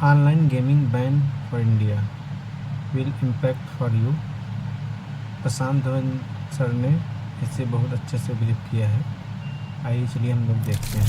Online gaming ban for India will impact for you. Prashant Dhawan sir ने इसे बहुत अच्छे से ब्रीफ किया है। आइए चलिए हम लोग देखते हैं।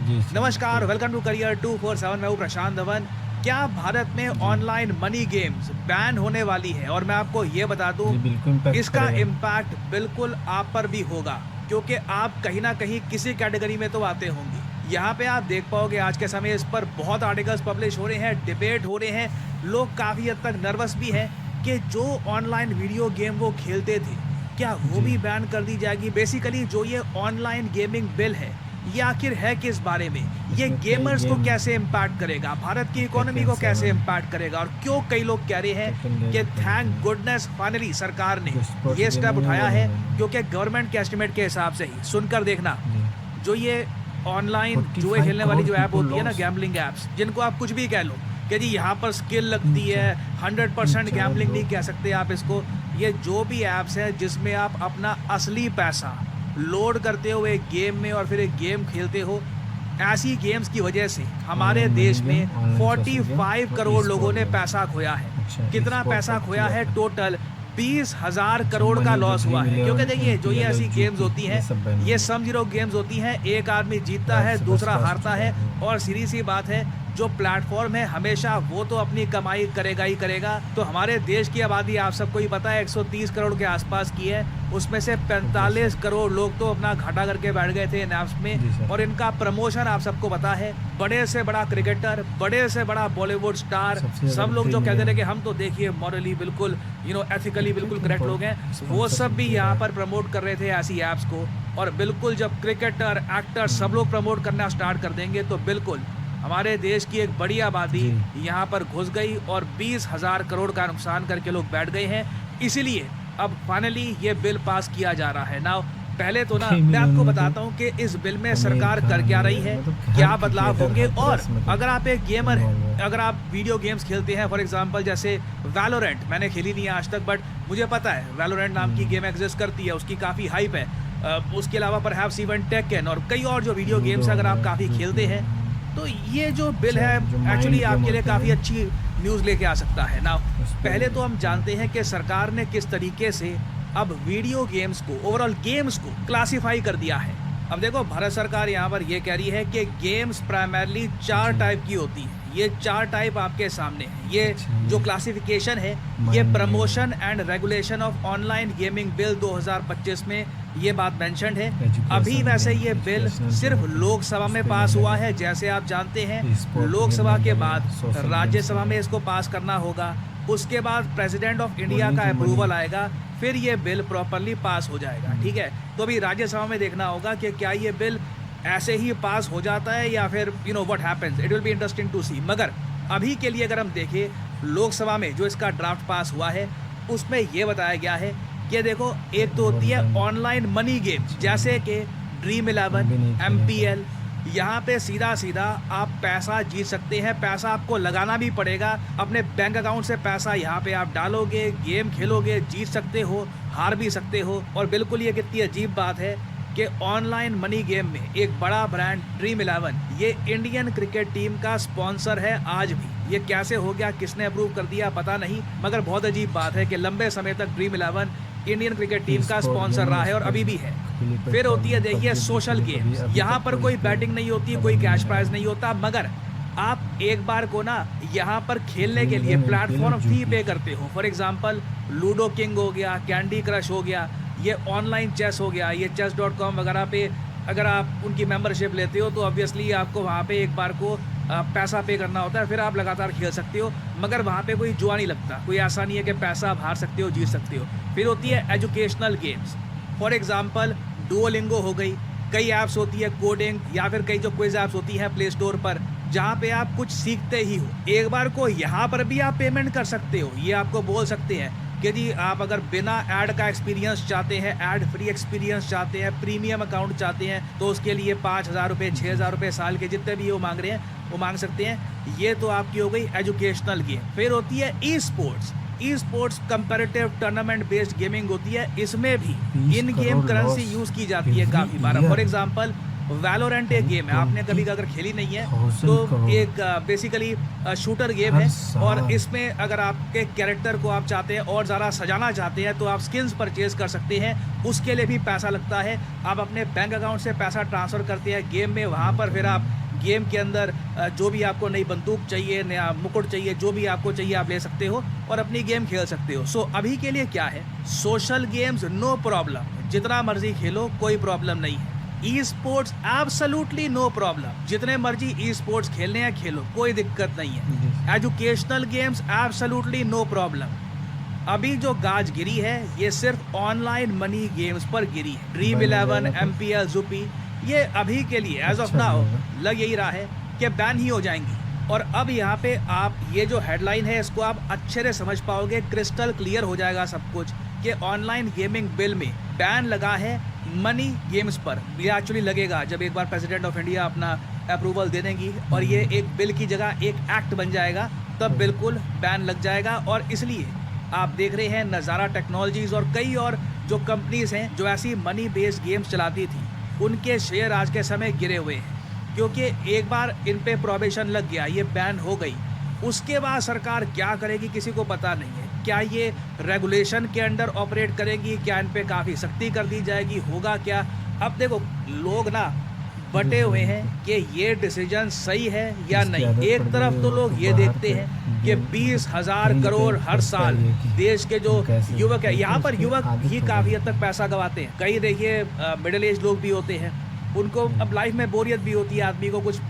जी नमस्कार, वेलकम टू करियर 247। मैं हूँ प्रशांत धवन। क्या भारत में ऑनलाइन मनी गेम्स बैन होने वाली है? और मैं आपको ये बता दूं, बिल्कुल इम्पैक्ट इसका करेगा। इम्पैक्ट बिल्कुल आप पर भी होगा, क्योंकि आप कहीं ना कहीं किसी कैटेगरी में तो आते होंगे। यहाँ पे आप देख पाओगे आज के समय इस पर बहुत आर्टिकल्स पब्लिश हो रहे हैं, डिबेट हो रहे हैं, लोग काफ़ी हद तक नर्वस भी हैं कि जो ऑनलाइन वीडियो गेम वो खेलते थे क्या वो भी बैन कर दी जाएगी। बेसिकली जो ये ऑनलाइन गेमिंग बिल है ये आखिर है किस बारे में, ये गेमर्स को कैसे इम्पैक्ट करेगा, भारत की इकोनॉमी को कैसे इम्पैक्ट करेगा, और क्यों कई लोग कह रहे हैं कि थैंक गुडनेस फाइनली सरकार ने ये स्टेप उठाया है। क्योंकि गवर्नमेंट के एस्टिमेट के हिसाब से ही सुनकर देखना, जो ये ऑनलाइन जुए खेलने वाली जो ऐप होती है ना, गैम्बलिंग ऐप्स, जिनको आप कुछ भी कह लो कि जी यहाँ पर स्किल लगती है, 100% गैम्बलिंग नहीं कह सकते आप इसको। ये जो भी ऐप्स हैं जिसमें आप अपना असली पैसा लोड करते हो एक गेम में और फिर एक गेम खेलते हो, ऐसी गेम्स की वजह से हमारे देश में 45 करोड़ लोगों ने पैसा खोया है। कितना पैसा खोया है? टोटल 20,000 करोड़ का लॉस हुआ है। क्योंकि देखिए जो ये ऐसी गेम्स होती हैं, ये सम जीरो गेम्स होती हैं, एक आदमी जीतता है, दूसरा हारता है, और सीधी सी बात है जो प्लेटफॉर्म है हमेशा वो तो अपनी कमाई करेगा ही करेगा। तो हमारे देश की आबादी आप सबको ही पता है 130 करोड़ के आसपास की है, उसमें से 45 करोड़ लोग तो अपना घाटा करके बैठ गए थे इन ऐप्स में। और इनका प्रमोशन आप सबको पता है, बड़े से बड़ा क्रिकेटर, बड़े से बड़ा बॉलीवुड स्टार, सब लोग जो कहते थे कि हम तो देखिए मॉरली बिल्कुल एथिकली बिल्कुल करेक्ट लोग हैं, वो सब भी यहाँ पर प्रमोट कर रहे थे ऐसी ऐप्स को। और बिल्कुल जब क्रिकेटर, एक्टर सब लोग प्रमोट करना स्टार्ट कर देंगे तो बिल्कुल हमारे देश की एक बड़ी आबादी यहाँ पर घुस गई और 20,000 करोड़ का नुकसान करके लोग बैठ गए हैं। इसीलिए अब फाइनली ये बिल पास किया जा रहा है। नाउ पहले तो ना मैं आपको बताता हूँ कि इस बिल में सरकार कर क्या रही है, क्या बदलाव होंगे। और अगर आप एक गेमर हैं, अगर आप वीडियो गेम्स खेलते हैं, फॉर एग्जांपल जैसे वैलोरेंट, मैंने खेली नहीं है आज तक बट मुझे पता है वैलोरेंट नाम की गेम एग्जिस्ट करती है, उसकी काफ़ी हाइप है। उसके अलावा परहैप्स इवन टेकन और कई और जो वीडियो गेम्स अगर आप काफ़ी खेलते हैं, तो ये जो बिल है एक्चुअली आपके लिए काफ़ी अच्छी न्यूज़ लेके आ सकता है। ना पहले तो हम जानते हैं कि सरकार ने किस तरीके से अब वीडियो गेम्स को, ओवरऑल गेम्स को क्लासिफाई कर दिया है। अब देखो भारत सरकार यहाँ पर ये कह रही है कि गेम्स प्राइमरली 4 टाइप की होती है। ये 4 टाइप आपके सामने है। ये जो क्लासिफिकेशन है ये promotion and regulation of online gaming bill 2025 में ये बात मेंशन्ड है। अभी वैसे ये बिल सिर्फ लोकसभा में पास हुआ है। जैसे आप जानते हैं लोकसभा के बाद राज्यसभा में इसको पास करना होगा, उसके बाद प्रेसिडेंट ऑफ इंडिया का अप्रूवल आएगा, फिर ये बिल प्रॉपरली पास हो जाएगा। ठीक है, तो अभी राज्यसभा में देखना होगा कि क्या ये बिल ऐसे ही पास हो जाता है या फिर what happens, it will be interesting to see. मगर अभी के लिए अगर हम देखें लोकसभा में जो इसका ड्राफ्ट पास हुआ है उसमें ये बताया गया है कि देखो एक तो होती है ऑनलाइन मनी गेम्स जैसे कि ड्रीम11, MPL, यहाँ पे सीधा सीधा आप पैसा जीत सकते हैं। पैसा आपको लगाना भी पड़ेगा, अपने बैंक अकाउंट से पैसा यहाँ पे आप डालोगे, गेम खेलोगे, जीत सकते हो, हार भी सकते हो। और बिल्कुल ये कितनी अजीब बात है कि ऑनलाइन मनी गेम में एक बड़ा ब्रांड ड्रीम11 ये इंडियन क्रिकेट टीम का स्पॉन्सर है आज भी। ये कैसे हो गया, किसने अप्रूव कर दिया पता नहीं, मगर बहुत अजीब बात है कि लंबे समय तक ड्रीम11 इंडियन क्रिकेट टीम का स्पॉन्सर रहा है और अभी भी है। फिर होती है देखिए सोशल गेम्स, यहाँ पर कोई बैटिंग नहीं होती, कोई कैश प्राइज नहीं होता, मगर आप एक बार को ना यहाँ पर खेलने के लिए प्लेटफॉर्म फी पे करते हो। फॉर एग्जांपल लूडो किंग हो गया, कैंडी क्रश हो गया, ये ऑनलाइन चेस हो गया, ये chess.com वगैरह पे अगर आप उनकी मेंबरशिप लेते हो तो ऑब्वियसली आपको वहाँ पे एक बार को पैसा पे करना होता है, फिर आप लगातार खेल सकते हो, मगर वहाँ पे कोई जुआ नहीं लगता, कोई ऐसा नहीं है कि पैसा आप हार सकते हो, जीत सकते हो। फिर होती है educational games, for example Duolingo हो गई, कई ऐप्स होती है कोडिंग या फिर कई जो क्विज ऐप्स होती हैं प्ले स्टोर पर जहाँ पे आप कुछ सीखते ही हो। एक बार को यहाँ पर भी आप पेमेंट कर सकते हो। ये आपको बोल सकते हैं कि जी आप अगर बिना ऐड का एक्सपीरियंस चाहते हैं, ऐड फ्री एक्सपीरियंस चाहते हैं, प्रीमियम अकाउंट चाहते हैं, तो उसके लिए 5,000 रुपये, 6,000 रुपये साल के जितने भी वो मांग रहे हैं वो मांग सकते हैं। ये तो आपकी हो गई एजुकेशनल गेम। फिर होती है e sports comparative tournament based gaming होती है। इसमें भी इन गेम करेंसी यूज़ की जाती है काफ़ी बार। फॉर एग्जांपल वैलोरेंट एक गेम है, आपने कभी अगर खेली नहीं है 20,000 तो करोड़ एक बेसिकली शूटर गेम हर है। साल। और इसमें अगर आपके कैरेक्टर को आप चाहते हैं और ज़्यादा सजाना चाहते हैं तो आप स्किन्स परचेज कर सकते हैं, उसके लिए भी पैसा लगता है। आप अपने बैंक अकाउंट से पैसा ट्रांसफ़र करते हैं गेम में, वहाँ पर फिर आप गेम के अंदर जो भी आपको नई बंदूक चाहिए, नया मुकुट चाहिए, जो भी आपको चाहिए आप ले सकते हो और अपनी गेम खेल सकते हो। सो अभी के लिए क्या है, सोशल गेम्स नो प्रॉब्लम, जितना मर्जी खेलो कोई प्रॉब्लम नहीं है। E sports absolutely no problem, जितने मर्जी ई स्पोर्ट्स खेलने हैं खेलो, कोई दिक्कत नहीं है। Educational games absolutely no problem. अभी जो गाज गिरी है ये सिर्फ ऑनलाइन मनी गेम्स पर गिरी है। ड्रीम 11, MPL, जुपी, ये अभी के लिए एज ऑफ अच्छा नाउ रहेगा। लग यही रहा है कि बैन ही हो जाएंगी। और अब यहाँ पे आप ये जो हेडलाइन है इसको आप अच्छे से समझ पाओगे, क्रिस्टल क्लियर हो जाएगा सब कुछ कि ऑनलाइन गेमिंग बिल में बैन लगा है मनी गेम्स पर। ये एक्चुअली लगेगा जब एक बार प्रेसिडेंट ऑफ इंडिया अपना अप्रूवल दे देंगी और ये एक बिल की जगह एक एक्ट बन जाएगा, तब बिल्कुल बैन लग जाएगा। और इसलिए आप देख रहे हैं नज़ारा टेक्नोलॉजीज़ और कई और जो कंपनीज़ हैं जो ऐसी मनी बेस्ड गेम्स चलाती थी, उनके शेयर आज के समय गिरे हुए हैं, क्योंकि एक बार इन पे प्रोहिबिशन लग गया, ये बैन हो गई। उसके बाद सरकार क्या करेगी किसी को पता नहीं है। क्या ये रेगुलेशन के अंडर ऑपरेट करेगी, क्या इन पे काफ़ी सख्ती कर दी जाएगी, होगा क्या? अब देखो लोग ना बटे हुए हैं कि ये डिसीजन सही है या नहीं। एक तरफ तो लोग ये देखते हैं कि 20,000 करोड़ हर साल देश के जो युवक है, यहाँ पर युवक ही काफ़ी हद तक पैसा गंवाते हैं। कई देखिए मिडिल एज लोग भी होते हैं, उनको अब लाइफ में बोरियत भी होती है, आदमी को कुछ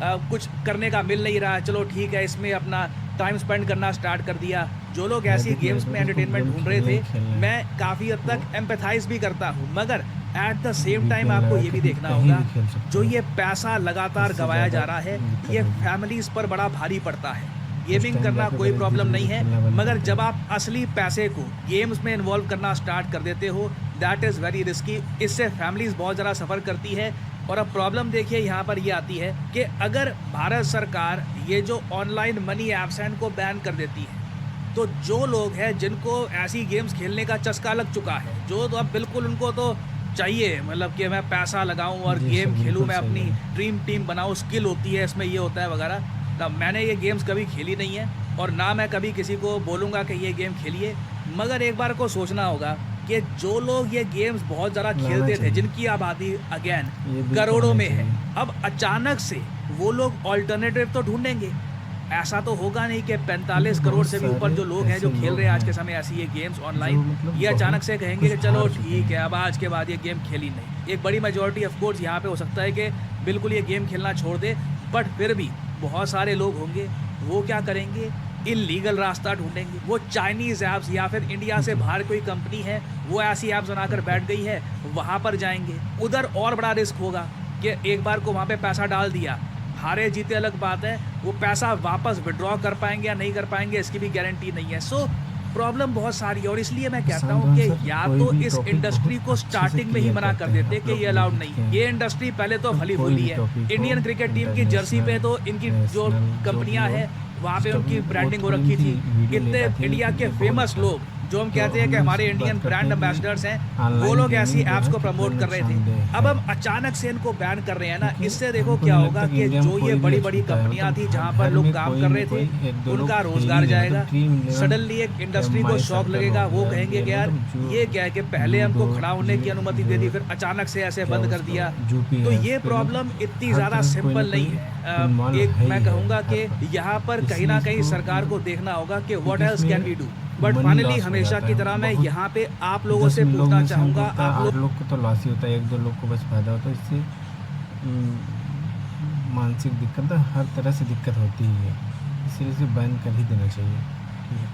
कुछ करने का मिल नहीं रहा है, चलो ठीक है इसमें अपना टाइम स्पेंड करना स्टार्ट कर दिया। जो लोग ऐसी गेम्स में एंटरटेनमेंट ढूंढ रहे थे, मैं काफ़ी हद तक एम्पैथाइज भी करता हूँ, मगर एट द सेम टाइम आपको ये भी देखना होगा जो ये पैसा लगातार गवाया जा रहा है, ये फैमिलीज़ पर बड़ा भारी पड़ता है। गेमिंग करना कोई प्रॉब्लम नहीं है, मगर जब आप असली पैसे को गेम्स में इन्वॉल्व करना स्टार्ट कर देते हो, दैट इज़ वेरी रिस्की। इससे फैमिलीज़ बहुत ज़्यादा सफ़र करती है। और अब प्रॉब्लम देखिए यहाँ पर ये आती है कि अगर भारत सरकार ये जो ऑनलाइन मनी ऐप्स हैं इनको बैन कर देती है, तो जो लोग हैं जिनको ऐसी गेम्स खेलने का चस्का लग चुका है, जो तो अब बिल्कुल उनको तो चाहिए, मतलब कि मैं पैसा लगाऊं और गेम खेलूं, मैं अपनी ड्रीम टीम बनाऊं, स्किल होती है इसमें, ये होता है वगैरह। तब मैंने ये गेम्स कभी खेली नहीं है और ना मैं कभी किसी को बोलूँगा कि ये गेम खेलिए, मगर एक बार को सोचना होगा कि जो लोग ये गेम्स बहुत ज़्यादा खेलते थे, जिनकी आबादी अगेन करोड़ों में है, अब अचानक से वो लोग ऑल्टरनेटिव तो ढूंढेंगे। ऐसा तो होगा नहीं कि 45 करोड़ से भी ऊपर जो लोग हैं जो खेल रहे हैं आज के समय ऐसी ये गेम्स ऑनलाइन, ये अचानक से कहेंगे कि चलो ठीक है अब आज के बाद ये गेम खेली नहीं। एक बड़ी मेजॉरिटी ऑफ कोर्स यहाँ पे हो सकता है कि बिल्कुल ये गेम खेलना छोड़ दे, बट फिर भी बहुत सारे लोग होंगे वो क्या करेंगे, इलीगल रास्ता ढूंढेंगे। वो चाइनीज़ ऐप्स या फिर इंडिया से बाहर कोई कंपनी है वो ऐसी ऐप्स बनाकर बैठ गई है, वहाँ पर जाएंगे। उधर और बड़ा रिस्क होगा कि एक बार को वहाँ पे पैसा डाल दिया, हारे जीते अलग बात है, वो पैसा वापस विड्रॉ कर पाएंगे या नहीं कर पाएंगे इसकी भी गारंटी नहीं है। सो प्रॉब्लम बहुत सारी है और इसलिए मैं कहता हूँ कि या तो इस इंडस्ट्री को स्टार्टिंग में ही मना कर देते कि ये अलाउड नहीं है। ये इंडस्ट्री पहले तो फली फूली है, इंडियन क्रिकेट टीम की जर्सी पे तो इनकी जो कंपनियां हैं वहाँ पे उनकी ब्रांडिंग हो रखी थी। कितने इंडिया के फेमस लोग जो हम कहते हैं कि हमारे इंडियन ब्रांड एम्बेसडर्स हैं, वो लोग ऐसी ऐप्स को प्रमोट कर रहे थे। अब हम अचानक से इनको बैन कर रहे हैं ना, इससे देखो क्या होगा कि जो ये बड़ी बड़ी कंपनियां थी जहां पर लोग काम कर रहे थे, उनका रोजगार जाएगा। सडनली एक इंडस्ट्री को शॉक लगेगा, वो कहेंगे कि यार ये क्या है कि पहले हमको खड़ा होने की अनुमति दे दी, फिर अचानक से ऐसे बंद कर दिया। तो ये प्रॉब्लम इतनी ज़्यादा सिंपल नहीं है। एक मैं कहूँगा कि यहाँ पर कहीं ना कहीं सरकार को देखना होगा कि what else can we do. But finally हमेशा की तरह मैं यहाँ पे आप लोगों से पूछना चाहूँगा, आप लोग को तो लॉस ही होता है, एक दो लोग को बस फायदा होता है, इससे मानसिक दिक्कत हर तरह से दिक्कत होती ही है, इसलिए इसे बैन कर ही देना चाहिए।